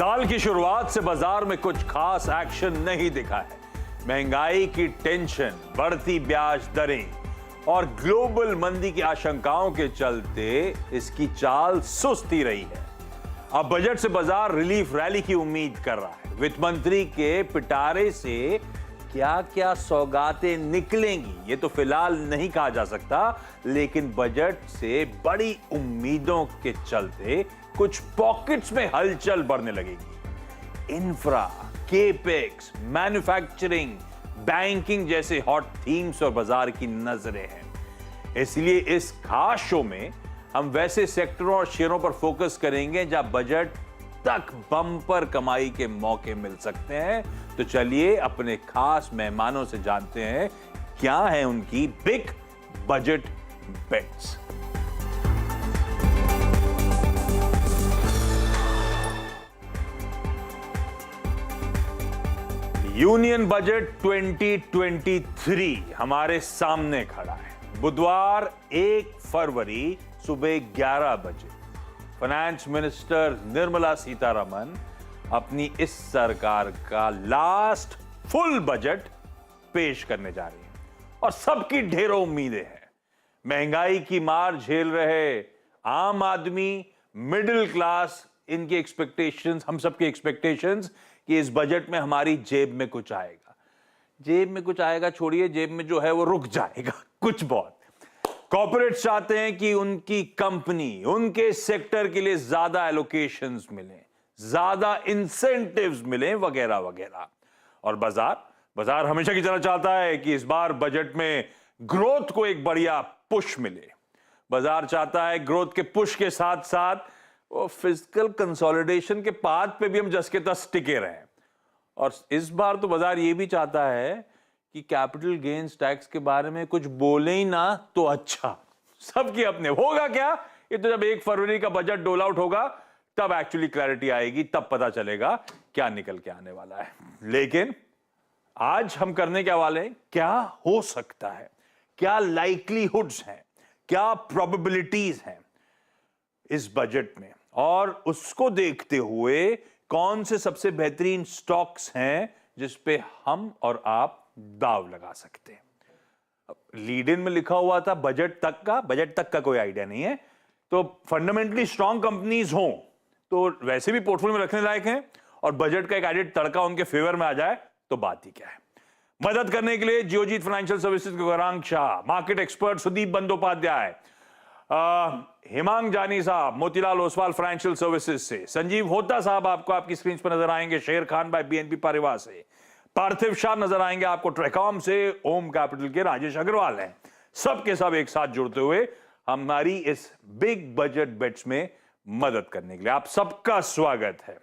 साल की शुरुआत से बाजार में कुछ खास एक्शन नहीं दिखा है। महंगाई की टेंशन, बढ़ती ब्याज दरें और ग्लोबल मंदी की आशंकाओं के चलते इसकी चाल सुस्त ही रही है। अब बजट से बाजार रिलीफ रैली की उम्मीद कर रहा है। वित्त मंत्री के पिटारे से क्या क्या सौगातें निकलेंगी ये तो फिलहाल नहीं कहा जा सकता, लेकिन बजट से बड़ी उम्मीदों के चलते कुछ पॉकेट्स में हलचल बढ़ने लगेगी। इंफ्रा, केपेक्स, मैन्युफैक्चरिंग, बैंकिंग जैसे हॉट थीम्स और बाजार की नजरें हैं। इसलिए इस खास शो में हम वैसे सेक्टरों और शेयरों पर फोकस करेंगे जहां बजट तक बम्पर कमाई के मौके मिल सकते हैं। तो चलिए अपने खास मेहमानों से जानते हैं क्या है उनकी big budget bets. Union budget 2023 हमारे सामने खड़ा है। बुधवार 1 फरवरी सुबह 11 बजे फाइनेंस मिनिस्टर निर्मला सीतारमण अपनी इस सरकार का लास्ट फुल बजट पेश करने जा रही हैं और सबकी ढेरों उम्मीदें हैं। महंगाई की मार झेल रहे आम आदमी, मिडिल क्लास, इनकी एक्सपेक्टेशंस, हम सबकी एक्सपेक्टेशंस कि इस बजट में हमारी जेब में कुछ आएगा। जेब में कुछ आएगा छोड़िए, जेब में जो है वो रुक जाएगा कुछ बहुत। कॉर्पोरेट्स चाहते हैं कि उनकी कंपनी, उनके सेक्टर के लिए ज्यादा एलोकेशंस मिलें, ज्यादा इंसेंटिव्स मिलें वगैरह वगैरह। और बाजार हमेशा की तरह चाहता है कि इस बार बजट में ग्रोथ को एक बढ़िया पुश मिले। बाजार चाहता है ग्रोथ के पुश के साथ साथ वो फिजिकल कंसोलिडेशन के पाथ पे भी हम जस के तस टिके रहें। और इस बार तो बाजार ये भी चाहता है कि कैपिटल गेन्स टैक्स के बारे में कुछ बोले ही ना तो अच्छा। सबके अपने होगा क्या, ये तो जब 1 फरवरी का बजट डोल आउट होगा तब एक्चुअली क्लैरिटी आएगी, तब पता चलेगा क्या निकल के आने वाला है। लेकिन आज हम करने क्या वाले हैं, क्या हो सकता है, क्या लाइकलीहुड्स हैं, क्या प्रोबेबिलिटीज हैं इस बजट में, और उसको देखते हुए कौन से सबसे बेहतरीन स्टॉक्स हैं जिस पे हम और आप दाव लगा सकते हैं। लीड इन में लिखा हुआ था बजट तक का कोई आइडिया नहीं है। तो फंडामेंटली स्ट्रांग कंपनीज हों तो वैसे भी पोर्टफोलियो में रखने लायक हैं, और बजट का एक एडेड तड़का उनके फेवर में आ जाए तो बात ही क्या है। मदद करने के लिए जियोजीत फाइनेंशियल सर्विसेज के गौरांग शाह, मार्केट एक्सपर्ट सुदीप बंदोपाध्याय, हिमांग जानी साहब मोतीलाल ओसवाल फाइनेंशियल सर्विसेज से, संजीव होता साहब आपको आपकी स्क्रीन पर नजर आएंगे शेर खान बाय बीएनपी पारिवार से, पार्थिव शाह नजर आएंगे आपको ट्रैकॉम से, ओम कैपिटल के राजेश अग्रवाल हैं। सबके सब एक साथ जुड़ते हुए हमारी इस बिग बजट बेट्स में मदद करने के लिए आप सबका स्वागत है।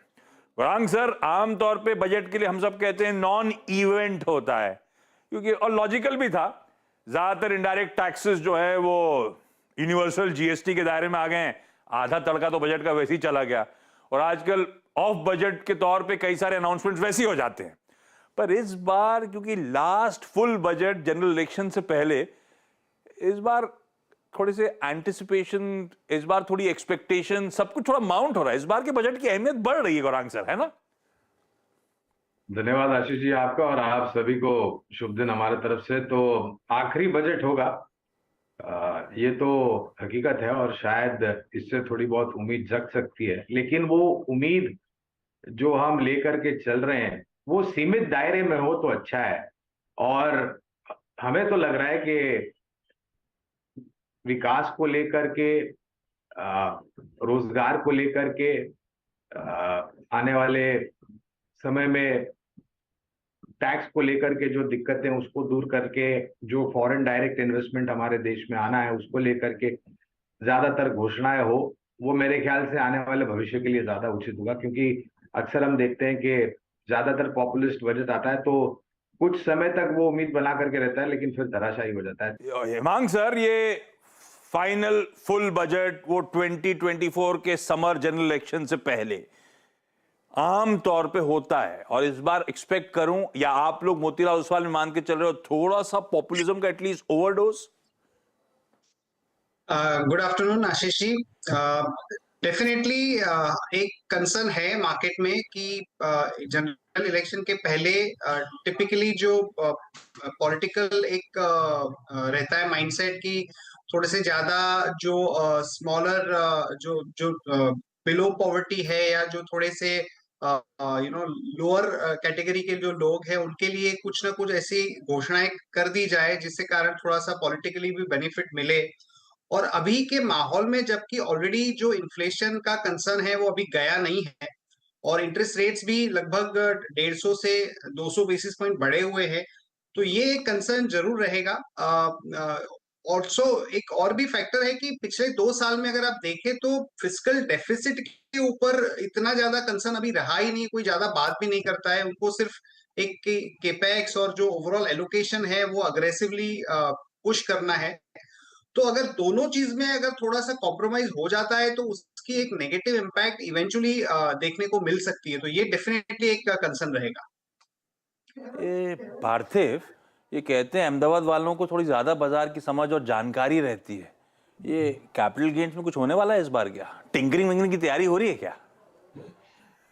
गौरांग सर, आमतौर पे बजट के लिए हम सब कहते हैं नॉन इवेंट होता है, क्योंकि और लॉजिकल भी था। ज्यादातर इनडायरेक्ट टैक्सेस जो है वो यूनिवर्सल जीएसटी के दायरे में आ गए हैं। आधा तड़का तो बजट का वैसे ही चला गया, और आजकल ऑफ बजट के तौर पे कई सारे अनाउंसमेंट्स वैसे ही हो जाते हैं। पर इस बार क्योंकि last full budget general election से पहले, इस बार थोड़े से एंटिसिपेशन, इस बार थोड़ी एक्सपेक्टेशन, सब कुछ थोड़ा माउंट हो रहा है। इस बार के बजट की अहमियत बढ़ रही है गौरांग सर, है ना? धन्यवाद आशीष जी आपका, और आप सभी को शुभ दिन हमारे तरफ से। तो आखिरी बजट होगा, ये तो हकीकत है, और शायद इससे थोड़ी बहुत उम्मीद जग सकती है, लेकिन वो उम्मीद जो हम लेकर के चल रहे हैं वो सीमित दायरे में हो तो अच्छा है। और हमें तो लग रहा है कि विकास को लेकर के, रोजगार को लेकर के, आने वाले समय में टैक्स को लेकर के जो दिक्कतें उसको दूर करके, जो फॉरेन डायरेक्ट इन्वेस्टमेंट हमारे देश में आना है उसको लेकर के ज्यादातर घोषणाएं हो, वो मेरे ख्याल से आने वाले भविष्य के लिए ज्यादा उचित होगा। क्योंकि अक्सर हम देखते हैं कि ज्यादातर पॉपुलिस्ट बजट आता है तो कुछ समय तक वो उम्मीद बना करके रहता है, लेकिन फिर धराशायी हो जाता है। हेमांग सर, ये फाइनल फुल बजट वो 2024 के समर जनरल इलेक्शन से पहले आम तौर पे होता है, और इस बार एक्सपेक्ट करूं, या आप लोग मोतीलाल ओसवाल में मान के चल रहे हो, थोड़ा सा पॉपुलिज्म का at least overdose? Good afternoon Ashish ji. Definitely एक कंसर्न है मार्केट में कि जनरल इलेक्शन के पहले टिपिकली जो पॉलिटिकल एक रहता है माइंडसेट कि थोड़े से ज्यादा जो स्मॉलर जो जो बिलो पॉवर्टी है या जो थोड़े से लोअर कैटेगरी के जो लोग हैं उनके लिए कुछ ना कुछ ऐसी घोषणाएं कर दी जाए जिससे कारण थोड़ा सा पॉलिटिकली भी बेनिफिट मिले। और अभी के माहौल में जबकि ऑलरेडी जो इन्फ्लेशन का कंसर्न है वो अभी गया नहीं है और इंटरेस्ट रेट्स भी लगभग 150 से 200 बेसिस पॉइंट बढ़े हुए हैं, तो ये एक कंसर्न जरूर रहेगा। ऑल्सो एक और भी फैक्टर है कि पिछले 2 साल में अगर आप देखें तो फिस्कल डेफिसिट के ऊपर इतना ज्यादा कंसर्न अभी रहा ही नहीं, कोई ज्यादा बात भी नहीं करता है। उनको सिर्फ एक केपेक्स और जो ओवरऑल एलोकेशन है वो अग्रेसिवली पुश करना है। तो अगर दोनों चीज में अगर थोड़ा सा कॉम्प्रोमाइज हो जाता है तो उसकी एक नेगेटिव इम्पैक्ट इवेंचुअली देखने को मिल सकती है, तो ये डेफिनेटली एक कंसर्न रहेगा। ये पार्थिव, ये कहते हैं अहमदाबाद वालों को थोड़ी ज्यादा बाजार की समझ और जानकारी रहती है। ये कैपिटल गेन्स में कुछ होने वाला है इस बार क्या? टिंकरिंग विंकरिंग की तैयारी हो रही है क्या?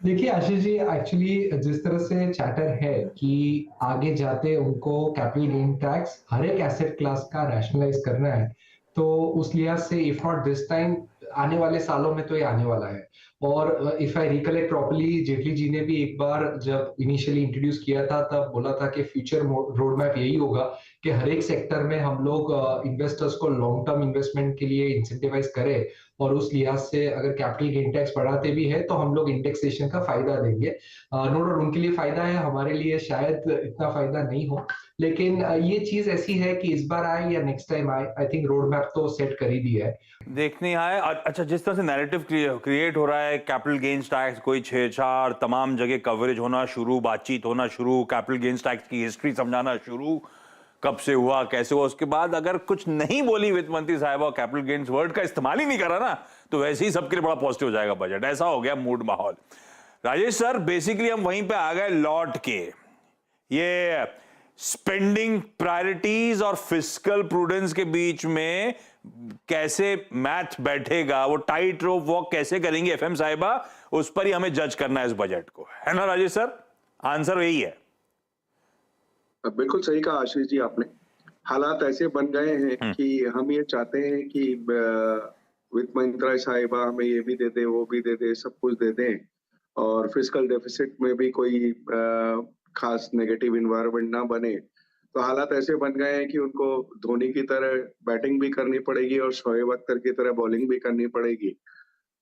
देखिए आशीष जी, एक्चुअली जिस तरह से चैटर है कि आगे जाते उनको कैपिटल गेन टैक्स हर एक एसेट क्लास का रैशनलाइज करना है, तो उस लिहाज से इफ नॉट दिस टाइम आने वाले सालों में तो ये आने वाला है। और if I recollect properly, Jaitley ji ने भी एक बार जब इनिशियली इंट्रोड्यूस किया था तब बोला था कि फ्यूचर रोड मैप यही होगा कि हर एक सेक्टर में हम लोग इन्वेस्टर्स को लॉन्ग टर्म इन्वेस्टमेंट के लिए इंसेंटिवाइज करें और उस लिहाज से अगर कैपिटल गेन टैक्स बढ़ाते भी है तो हम लोग इंडेक्सेशन का फायदा देंगे। नो डाउट उनके लिए फायदा है, हमारे लिए शायद इतना फायदा नहीं हो, लेकिन ये चीज ऐसी है कि इस बार आए या नेक्स्ट टाइम आए, आई थिंक रोड मैप तो सेट कर ही दिया है। देखने आए। अच्छा, जिस तरह से नैरेटिव क्रिएट हो रहा है, कैपिटल गेन्स टैक्स कोई छेड़छाड़, तमाम जगह कवरेज होना शुरू, बातचीत होना शुरू, कैपिटल गेन्स टैक्स की हिस्ट्री समझाना शुरू, कब से हुआ, कैसे हुआ, उसके बाद अगर कुछ नहीं बोली वित्त मंत्री साहिबा, कैपिटल गेन्स वर्ड का इस्तेमाल ही नहीं करा ना, तो वैसे ही सबके लिए बड़ा पॉजिटिव हो जाएगा बजट। ऐसा हो गया मूड माहौल। राजेश सर, बेसिकली हम वहीं पे आ गए लौट के। ये स्पेंडिंग प्रायोरिटीज और फिस्कल प्रूडेंस के बीच में कैसे मैथ बैठेगा, वो टाइट रोप वॉक कैसे करेंगे एफएम साहिबा, उस पर ही हमें जज करना है इस बजट को, है ना राजेश सर? आंसर यही है। बिल्कुल सही कहा आशीष जी आपने। हालात ऐसे बन गए हैं कि हम ये चाहते हैं कि वित्त मंत्री साहिबा हमें ये भी दे दे, वो भी दे दे, सब कुछ दे दें और फिस्कल डेफिसिट में भी कोई खास नेगेटिव इन्वायरमेंट ना बने। तो हालात ऐसे बन गए हैं कि उनको धोनी की तरह बैटिंग भी करनी पड़ेगी और शोएब अख्तर की तरह बॉलिंग भी करनी पड़ेगी।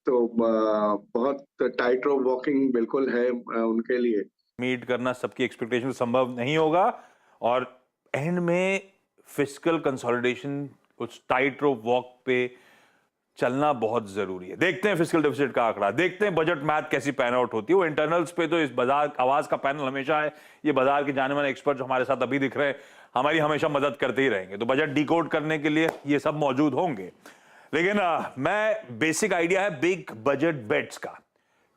तो बहुत टाइट रोप वॉकिंग बिल्कुल है उनके लिए। मीट करना सबकी एक्सपेक्टेशन संभव नहीं होगा और एंड में फिस्कल कंसोलिडेशन, उस टाइट रोप वॉक पे चलना बहुत जरूरी है। देखते हैं फिस्कल डेफिसिट का आंकड़ा, देखते हैं बजट मैथ कैसी पैन आउट होती है। वो इंटरनल्स पे तो इस बाजार आवाज का पैनल हमेशा है, ये बाजार के जाने माने एक्सपर्ट जो हमारे साथ अभी दिख रहे हैं हमारी हमेशा मदद करते ही रहेंगे, तो बजट डिकोड करने के लिए ये सब मौजूद होंगे। लेकिन मैं बेसिक आइडिया है बिग बजट बेट्स का,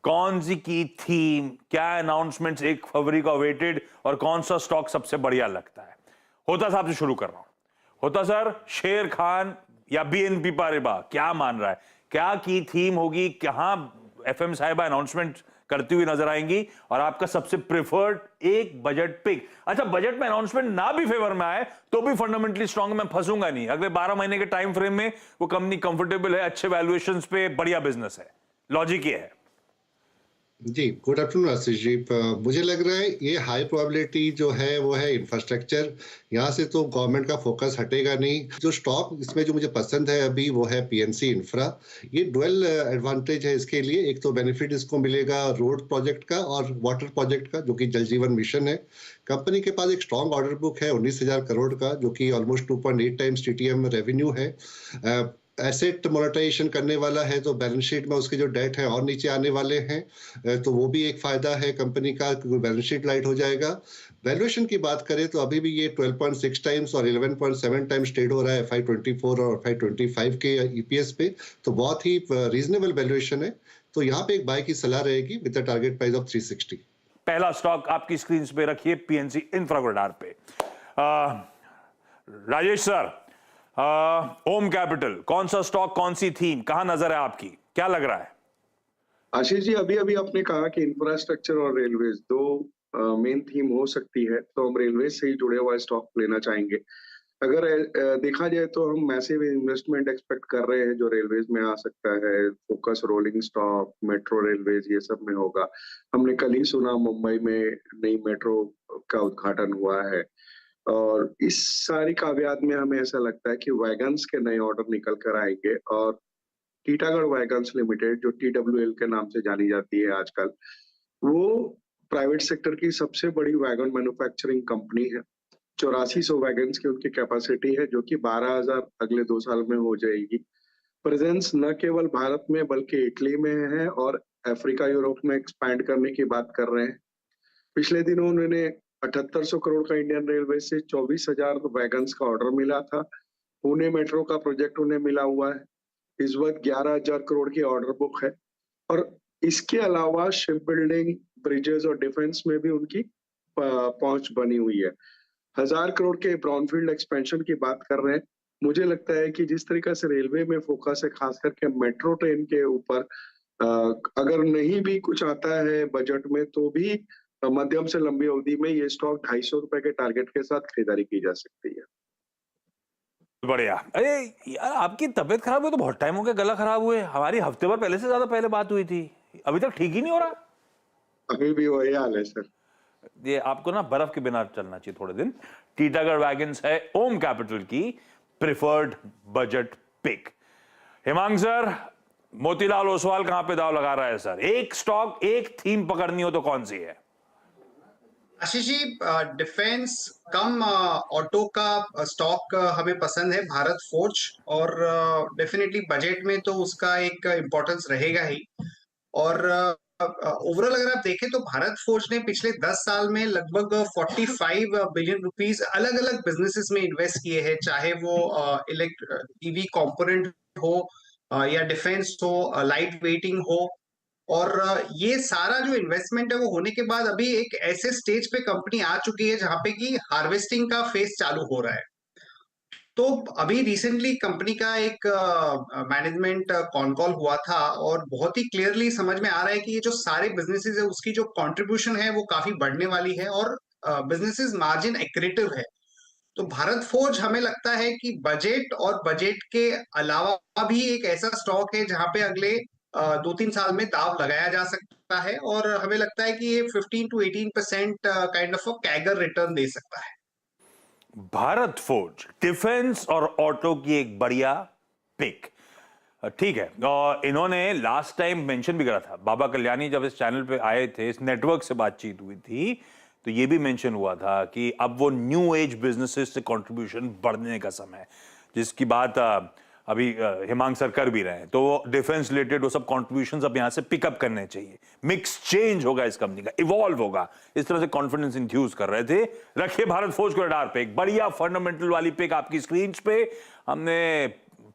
कौन सी की थीम, क्या अनाउंसमेंट्स 1 फरवरी का वेटेड और कौन सा स्टॉक सबसे बढ़िया लगता है। होता साहब से शुरू कर रहा हूं। होता सर, शेर खान या बीएनपी पारिबा क्या मान रहा है, क्या की थीम होगी, कहां एफएम साहिबा अनाउंसमेंट करती हुई नजर आएंगी और आपका सबसे प्रेफर्ड एक बजट पिक? अच्छा, बजट में अनाउंसमेंट ना भी फेवर में आए तो भी फंडामेंटली स्ट्रांग, मैं फंसूंगा नहीं, अगले 12 महीने के टाइम फ्रेम में वो कंपनी कंफर्टेबल है, अच्छे वैल्यूएशंस पे बढ़िया बिजनेस है, लॉजिक ये है। जी, गुड आफ्टरनून आशीष जी। मुझे लग रहा है ये हाई प्रोबेबिलिटी जो है वो है इंफ्रास्ट्रक्चर, यहाँ से तो गवर्नमेंट का फोकस हटेगा नहीं। जो स्टॉक इसमें जो मुझे पसंद है अभी वो है पीएनसी इंफ्रा। ये डुअल एडवांटेज है इसके लिए, एक तो बेनिफिट इसको मिलेगा रोड प्रोजेक्ट का और वाटर प्रोजेक्ट का जो कि जल जीवन मिशन है। कंपनी के पास एक स्ट्रॉन्ग ऑर्डर बुक है 19,000 करोड़ का, जो कि ऑलमोस्ट 2.8 टाइम्स टीटीएम रेवेन्यू है। एसेट मोनेटाइजेशन करने वाला है तो बैलेंस शीट में उसके जो डेट है और नीचे आने वाले हैं, तो वो भी एक फायदा है कंपनी का, बैलेंस शीट लाइट हो जाएगा। वैल्यूएशन की बात करें तो अभी भी ये 12.6 टाइम्स और 11.7 टाइम्स ट्रेड हो रहा है FY24 और FY25 के ईपीएस पे, तो बहुत ही रीजनेबल वैल्यूएशन है। तो यहाँ पे एक बाय की सलाह रहेगी with the target price of 360। पहला स्टॉक आपकी स्क्रीन पे रखिए, पीएनसी इंफ्रा को रडार पे। राजेश सर, ओम कैपिटल, कौन सा स्टॉक, कौन सी थीम, कहां नजर है आपकी, क्या लग रहा है? आशीष जी, अभी अभी आपने कहा कि इंफ्रास्ट्रक्चर और रेलवेज दो मेन थीम हो सकती है, तो हम रेलवे से ही जुड़े हुआ स्टॉक लेना चाहेंगे। अगर देखा जाए तो हम मैसिव इन्वेस्टमेंट एक्सपेक्ट कर रहे हैं जो रेलवेज में आ सकता है। Focus rolling stock, metro railways, ये सब में होगा। हमने कल ही सुना मुंबई में नई मेट्रो का उद्घाटन हुआ है। और इस सारी कामयाबी में हमें ऐसा लगता है कि वैगन्स के नए ऑर्डर निकल कर आएंगे, और टीटागढ़ वैगन्स लिमिटेड, जो TWL के नाम से जानी जाती है आजकल, वो प्राइवेट सेक्टर की सबसे बड़ी वैगन मैन्युफैक्चरिंग कंपनी है। 8400 वैगन्स की उनकी कैपेसिटी है, जो कि 12,000 अगले 2 साल में हो जाएगी। प्रेजेंस न केवल भारत में बल्कि इटली में है, और अफ्रीका यूरोप में एक्सपैंड करने की बात कर रहे हैं। पिछले दिनों उन्होंने 7800 करोड़ का इंडियन रेलवे से 24,000 वैगन्स का ऑर्डर मिला था। पुणे मेट्रो का प्रोजेक्ट उन्हें मिला हुआ है, इस वक्त 11,000 करोड़ की ऑर्डर बुक है। और इसके अलावा शिप बिल्डिंग, ब्रिजेस और डिफेंस में भी उनकी पहुंच बनी हुई है। 1,000 करोड़ के ब्राउनफील्ड एक्सपेंशन की बात कर रहे हैं। मुझे लगता है कि जिस तरीके से रेलवे में फोकस है, खास करके मेट्रो ट्रेन के ऊपर, अगर नहीं भी कुछ आता है बजट में, तो भी मध्यम से लंबी अवधि में ये स्टॉक 250 रुपए के टारगेट के साथ खरीदारी की जा सकती है। बढ़िया। अरे यार, आपकी तबीयत खराब हुई तो बहुत टाइम हो गया, गला खराब हुए। हमारी हफ्ते भर पहले से ज्यादा पहले बात हुई थी, अभी तक ठीक ही नहीं हो रहा। अभी भी वही हाल है सर। ये आपको ना बर्फ के बिना चलना चाहिए थोड़े दिन। टीटागढ़ वैगन्स है ओम कैपिटल की preferred budget pick. Himang sir, Motilal Oswal कहां पे दाव लगा रहा है सर? एक स्टॉक, एक थीम पकड़नी हो तो कौन सी है? आशीष जी, डिफेंस कम ऑटो का स्टॉक हमें पसंद है, भारत फोर्ज। और डेफिनेटली बजट में तो उसका एक इम्पोर्टेंस रहेगा ही। और ओवरऑल अगर आप देखें तो भारत फोर्ज ने पिछले 10 साल में लगभग 45 बिलियन रुपीस अलग अलग बिजनेसेस में इन्वेस्ट किए हैं, चाहे वो ईवी कंपोनेंट हो, या डिफेंस हो, लाइट वेटिंग हो। और ये सारा जो इन्वेस्टमेंट है वो होने के बाद अभी एक ऐसे स्टेज पे कंपनी आ चुकी है जहां पे कि हार्वेस्टिंग का फेज चालू हो रहा है। तो अभी रिसेंटली कंपनी का एक मैनेजमेंट कॉन कॉल हुआ था, और बहुत ही क्लियरली समझ में आ रहा है कि ये जो सारे बिजनेसेस है उसकी जो कंट्रीब्यूशन है वो काफी बढ़ने वाली है, और बिजनेसेस मार्जिन एक्रेटिव है। तो भारत फोर्ज हमें लगता है कि बजट और बजट के अलावा भी एक ऐसा स्टॉक है जहां पे अगले 2-3 साल में दाव लगाया जा सकता है, और हमें लगता है कि ये 15 to 18% kind of CAGR return दे सकता है। भारत फोर्ज डिफेंस और ऑटो की एक बढ़िया पिक। ठीक है। और इन्होंने लास्ट टाइम मेंशन भी करा था, बाबा कल्याणी जब इस चैनल पे आए थे, इस नेटवर्क से बातचीत हुई थी, तो ये भी मेंशन हुआ था कि अब वो न्यू एज बिजनेसेस से कंट्रीब्यूशन बढ़ने का समय है, जिसकी बात अभी हिमांग सर कर भी रहे हैं। तो वो डिफेंस रिलेटेड वो सब कॉन्ट्रीब्यूशंस अब यहां से पिकअप करने चाहिए। मिक्स चेंज होगा इस कंपनी का, इवॉल्व होगा, इस तरह से कॉन्फिडेंस इंफ्यूज कर रहे थे। रखिए भारत फोर्ज को रडार पे, एक बढ़िया फंडामेंटल वाली पिक आपकी स्क्रीन पे। हमने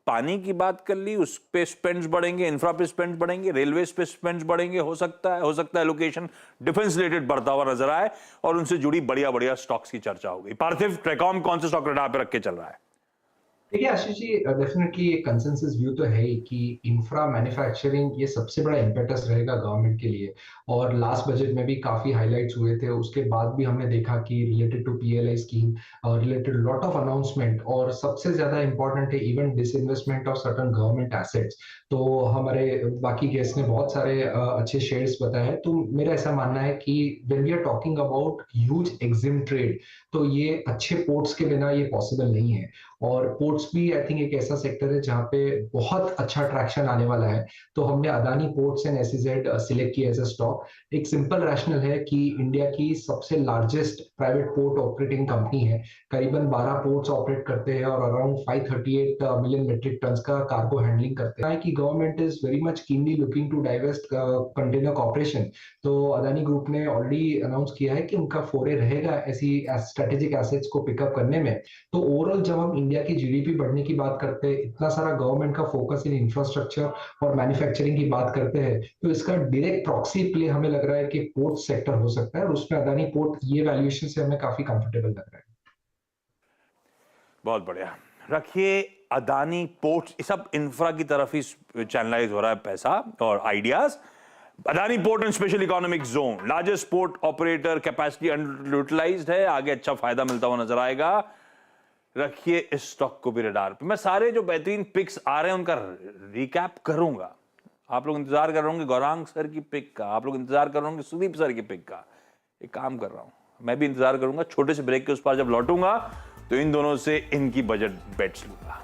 पानी की बात कर ली, उस पे स्पेंड्स बढ़ेंगे, इंफ्रा पे स्पेंड्स बढ़ेंगे, रेलवे पे स्पेंड्स बढ़ेंगे, हो सकता है लोकेशन डिफेंस रिलेटेड बढ़ता हुआ नजर आए, और उनसे जुड़ी बढ़िया बढ़िया स्टॉक्स की चर्चा हो गई। पार्थिव, ट्रेकॉम कौन से स्टॉक रडार पे रख के चल रहा है? देखिए आशीष जी, डेफिनेटली एक कंसेंसस व्यू तो है ही कि इंफ्रा मैन्युफैक्चरिंग ये सबसे बड़ा इम्पेटस रहेगा गवर्नमेंट के लिए। और लास्ट बजट में भी काफी हाइलाइट्स हुए थे, उसके बाद भी हमने देखा कि related to PLI scheme related lot of announcement, और सबसे ज्यादा इंपॉर्टेंट है even disinvestment of certain government assets. तो हमारे बाकी गेस्ट ने बहुत सारे अच्छे शेयर्स बताए हैं। तो मेरा ऐसा मानना है कि when we are talking about huge EXIM trade, तो ये अच्छे पोर्ट्स के बिना ये पॉसिबल नहीं है। और पोर्ट्स भी आई थिंक एक ऐसा सेक्टर है जहाँ पे बहुत अच्छा ट्रैक्शन आने वाला है। तो हमने Adani ports and SEZ select किया एज अ स्टॉक। एक सिंपल रैशनल है कि इंडिया की सबसे largest private port operating company है, करीबन 12 पोर्ट्स ऑपरेट करते हैं और अराउंड 538 मिलियन मेट्रिक टन का कार्गो हैंडलिंग करते हैं। कि government is very much keenly looking to divest container corporation. तो अदानी ग्रुप ने ऑलरेडी अनाउंस किया है कि उनका फोरे रहेगा ऐसी स्ट्रेटेजिक एसेट्स को पिकअप करने में। तो ओवरऑल जब हम इंडिया की GDP बढ़ने की बात करते हैं, इतना सारा गवर्नमेंट का फोकस इन इंफ्रास्ट्रक्चर और मैन्युफैक्चरिंग की बात करते हैं, तो इसका डायरेक्ट प्रॉक्सी प्ले हमें लग रहा है कि पोर्ट सेक्टर हो सकता है, और उसमें अदानी पोर्ट ये वैल्यूएशन से हमें काफी कंफर्टेबल लग रहा है। बहुत बढ़िया। रखिए अदानी पोर्ट्स, सब इंफ्रा की तरफ ही चैनलाइज हो रहा है पैसा और ideas. Adani port and special economic zone, largest port operator, capacity under utilized है, आगे अच्छा फायदा मिलता हुआ नजर आएगा। रखिए इस स्टॉक को भी रडार पे। मैं सारे जो बेहतरीन पिक्स आ रहे हैं उनका रिकैप करूंगा। आप लोग इंतजार कर रहे होंगे गौरांग सर की पिक का, आप लोग इंतजार कर रहे होंगे सुदीप सर की पिक का। एक काम कर रहा हूं, मैं भी इंतजार करूंगा। छोटे से ब्रेक के उस पार जब लौटूंगा तो इन दोनों से इनकी बजट बेट्स लूंगा।